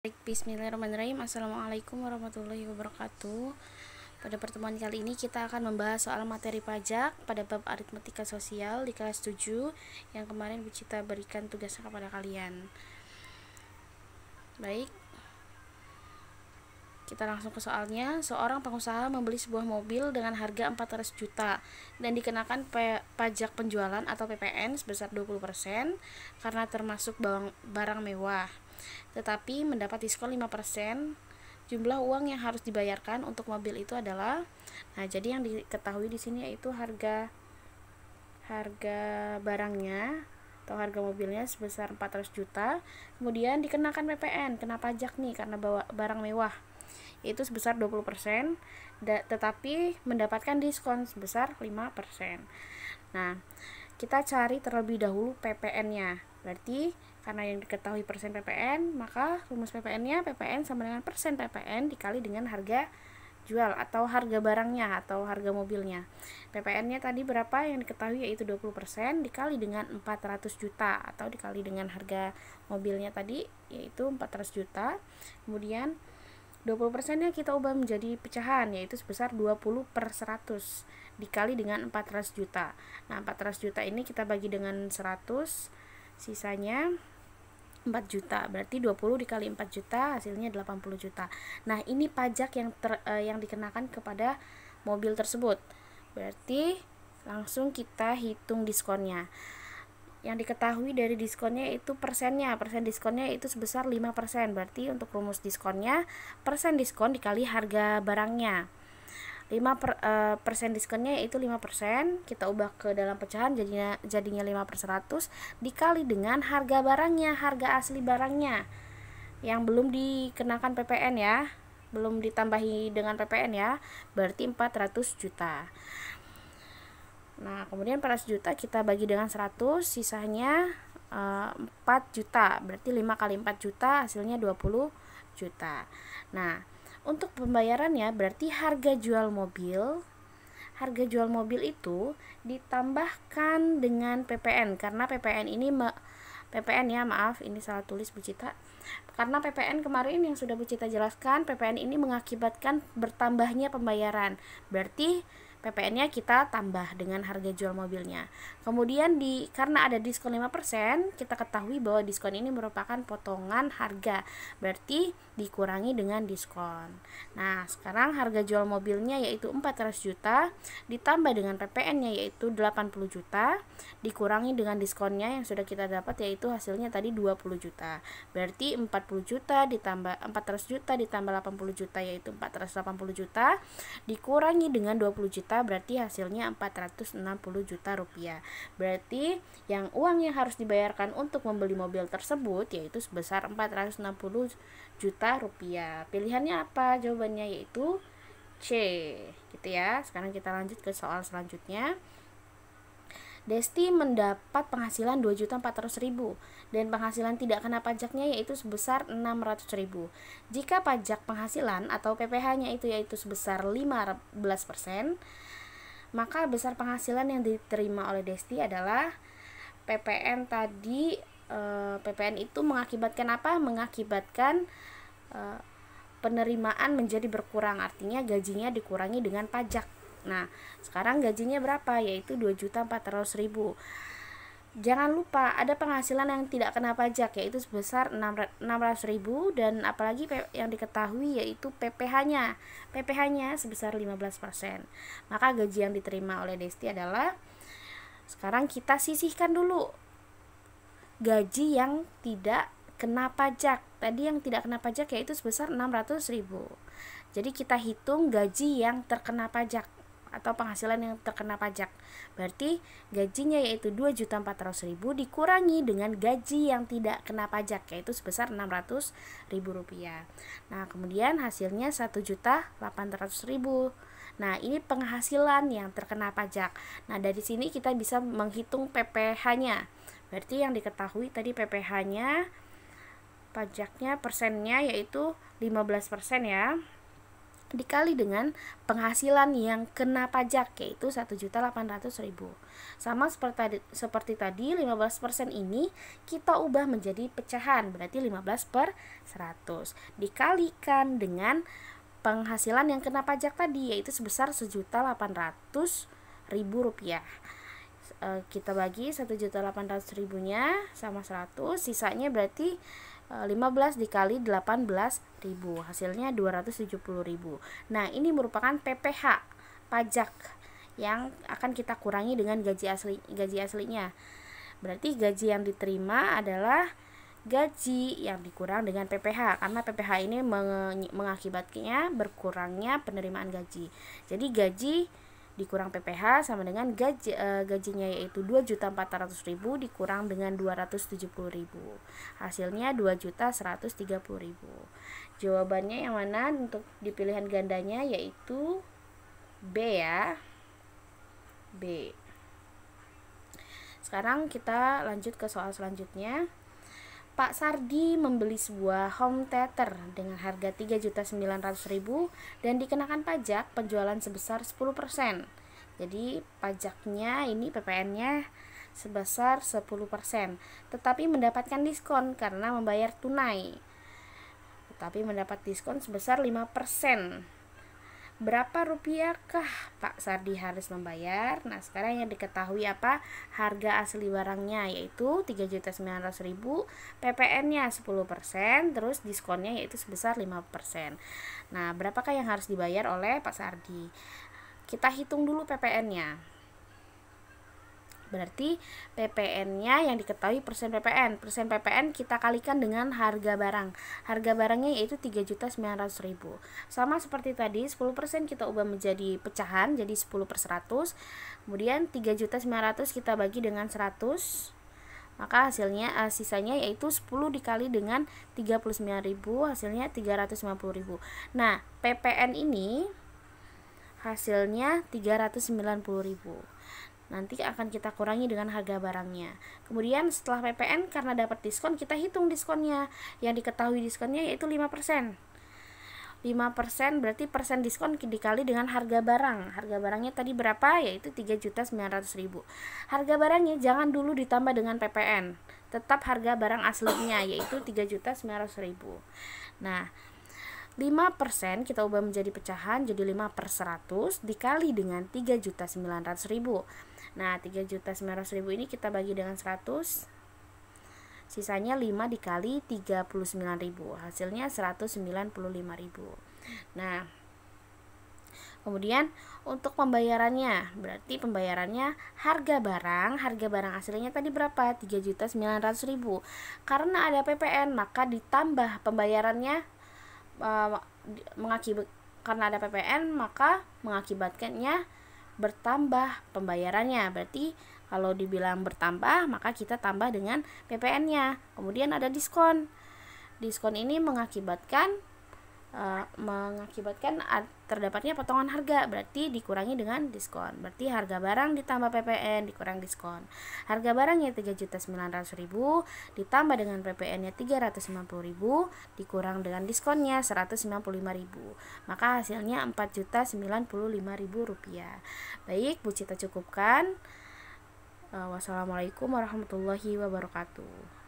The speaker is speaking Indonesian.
Baik, bismillahirrahmanirrahim. Assalamualaikum warahmatullahi wabarakatuh. Pada pertemuan kali ini kita akan membahas soal materi pajak pada bab aritmatika sosial di kelas 7 yang kemarin Bu Cita berikan tugasnya kepada kalian. Baik, kita langsung ke soalnya. Seorang pengusaha membeli sebuah mobil dengan harga 400 juta dan dikenakan pajak penjualan atau PPN sebesar 20% karena termasuk barang mewah. Tetapi mendapat diskon 5%. Jumlah uang yang harus dibayarkan untuk mobil itu adalah, jadi yang diketahui di sini yaitu harga barangnya atau harga mobilnya sebesar 400 juta, kemudian dikenakan PPN, kena pajak nih karena bawa barang mewah, yaitu sebesar 20%, tetapi mendapatkan diskon sebesar 5%. Nah, kita cari terlebih dahulu PPN-nya. Berarti karena yang diketahui persen PPN, maka rumus PPN-nya PPN sama dengan persen PPN dikali dengan harga jual atau harga barangnya atau harga mobilnya. PPN-nya tadi berapa yang diketahui, yaitu 20% dikali dengan 400 juta atau dikali dengan harga mobilnya tadi yaitu 400 juta. Kemudian 20%-nya kita ubah menjadi pecahan, yaitu sebesar 20/100 dikali dengan 400 juta. Nah, 400 juta ini kita bagi dengan 100, sisanya 4 juta. Berarti 20 dikali 4 juta hasilnya 80 juta. Nah, ini pajak yang dikenakan kepada mobil tersebut. Berarti langsung kita hitung diskonnya. Yang diketahui dari diskonnya itu persennya. Persen diskonnya itu sebesar 5%. Berarti untuk rumus diskonnya persen diskon dikali harga barangnya. 5% diskonnya yaitu 5%, kita ubah ke dalam pecahan jadinya 5/100 dikali dengan harga barangnya, harga asli barangnya yang belum dikenakan PPN ya, belum ditambahi dengan PPN ya, berarti 400 juta. Nah, kemudian 400 juta kita bagi dengan 100, sisanya 4 juta, berarti 5 kali 4 juta hasilnya 20 juta. Nah, untuk pembayarannya berarti harga jual mobil itu ditambahkan dengan PPN, karena PPN ini ini salah tulis Bu Cita. Karena PPN kemarin yang sudah Bu Cita jelaskan, PPN ini mengakibatkan bertambahnya pembayaran. Berarti PPN-nya kita tambah dengan harga jual mobilnya. Kemudian karena ada diskon 5%, kita ketahui bahwa diskon ini merupakan potongan harga. Berarti dikurangi dengan diskon. Nah, sekarang harga jual mobilnya yaitu 400 juta ditambah dengan PPN-nya yaitu 80 juta dikurangi dengan diskonnya yang sudah kita dapat yaitu hasilnya tadi 20 juta. Berarti 40 juta ditambah 400 juta ditambah 80 juta yaitu 480 juta dikurangi dengan 20 juta berarti hasilnya 460 juta rupiah. Berarti uang yang harus dibayarkan untuk membeli mobil tersebut yaitu sebesar 460 juta rupiah. Pilihannya apa? Jawabannya yaitu C, gitu ya. Sekarang kita lanjut ke soal selanjutnya. Desti mendapat penghasilan 2.400.000 dan penghasilan tidak kena pajaknya yaitu sebesar 600.000. Jika pajak penghasilan atau PPh-nya itu yaitu sebesar 15%, maka besar penghasilan yang diterima oleh Desti adalah PPN tadi. PPN itu mengakibatkan apa? Mengakibatkan penerimaan menjadi berkurang, artinya gajinya dikurangi dengan pajak. Nah, sekarang gajinya berapa? Yaitu 2.400.000. Jangan lupa ada penghasilan yang tidak kena pajak yaitu sebesar 600.000 dan apalagi yang diketahui yaitu PPh-nya. PPh-nya sebesar 15%. Maka gaji yang diterima oleh Desti adalah, sekarang kita sisihkan dulu gaji yang tidak kena pajak. Tadi yang tidak kena pajak yaitu sebesar 600.000. Jadi kita hitung gaji yang terkena pajak atau penghasilan yang terkena pajak. Berarti gajinya yaitu 2.400.000 dikurangi dengan gaji yang tidak kena pajak yaitu sebesar 600.000 rupiah. Nah, kemudian hasilnya 1.800.000. Nah, ini penghasilan yang terkena pajak. Nah, dari sini kita bisa menghitung PPh-nya. Berarti yang diketahui tadi PPh-nya, pajaknya persennya yaitu 15% ya. dikali dengan penghasilan yang kena pajak, yaitu 1.800.000. Sama seperti tadi 15% ini kita ubah menjadi pecahan, berarti 15/100 dikalikan dengan penghasilan yang kena pajak tadi, yaitu sebesar 1.800.000 rupiah. Kita bagi 1.800.000 nya sama 100, sisanya berarti 15 dikali 18.000, hasilnya 270.000. Nah, ini merupakan PPh, pajak yang akan kita kurangi dengan gaji aslinya. Berarti gaji yang diterima adalah gaji yang dikurang dengan PPh, karena PPh ini mengakibatkannya berkurangnya penerimaan gaji. Jadi gaji dikurang PPh sama dengan gajinya, yaitu 2.400.000 dikurang dengan 270.000, hasilnya 2.130.000. Jawabannya yang mana untuk di pilihan gandanya, yaitu B ya, B. Sekarang kita lanjut ke soal selanjutnya. Pak Sardi membeli sebuah home theater dengan harga 3.900.000 dan dikenakan pajak penjualan sebesar 10%. Jadi pajaknya ini PPN-nya sebesar 10%, tetapi mendapatkan diskon karena membayar tunai. Tetapi mendapat diskon sebesar 5%. Berapa rupiahkah Pak Sardi harus membayar? Nah, sekarang yang diketahui apa? Harga asli barangnya, yaitu 3.900.000, PPN-nya 10%, terus diskonnya yaitu sebesar 5%. Nah, berapakah yang harus dibayar oleh Pak Sardi? Kita hitung dulu PPN-nya. Berarti PPN-nya yang diketahui persen PPN. Persen PPN kita kalikan dengan harga barang. Harga barangnya yaitu 3.900.000. Sama seperti tadi, 10% kita ubah menjadi pecahan, jadi 10/100. Kemudian 3.900 kita bagi dengan 100. Maka hasilnya sisanya yaitu 10 dikali dengan 39.000, hasilnya 350.000. Nah, PPN ini hasilnya 390.000. Nanti akan kita kurangi dengan harga barangnya. Kemudian setelah PPN, karena dapat diskon, kita hitung diskonnya. Yang diketahui diskonnya yaitu 5%. 5% berarti persen diskon dikali dengan harga barang. Harga barangnya tadi berapa? Yaitu 3.900.000. Harga barangnya jangan dulu ditambah dengan PPN. Tetap harga barang aslinya yaitu 3.900.000. Nah, 5% kita ubah menjadi pecahan, jadi 5/100 dikali dengan 3.900.000. Nah, 3.900.000 ini kita bagi dengan 100, sisanya 5 dikali 39.000, hasilnya 195.000. Nah, kemudian untuk pembayarannya, berarti pembayarannya harga barang aslinya tadi berapa? 3.900.000. Karena ada PPN, maka ditambah pembayarannya karena ada PPN, maka mengakibatkannya bertambah pembayarannya. Berarti kalau dibilang bertambah, maka kita tambah dengan PPN-nya. Kemudian ada diskon. Diskon ini mengakibatkan terdapatnya potongan harga, berarti dikurangi dengan diskon. Berarti harga barang ditambah PPN dikurang diskon. Harga barangnya 3.900.000 ditambah dengan PPN-nya 350.000 dikurang dengan diskonnya 195.000. Maka hasilnya 4.095.000 rupiah. Baik, Bu Cita cukupkan. Wassalamualaikum warahmatullahi wabarakatuh.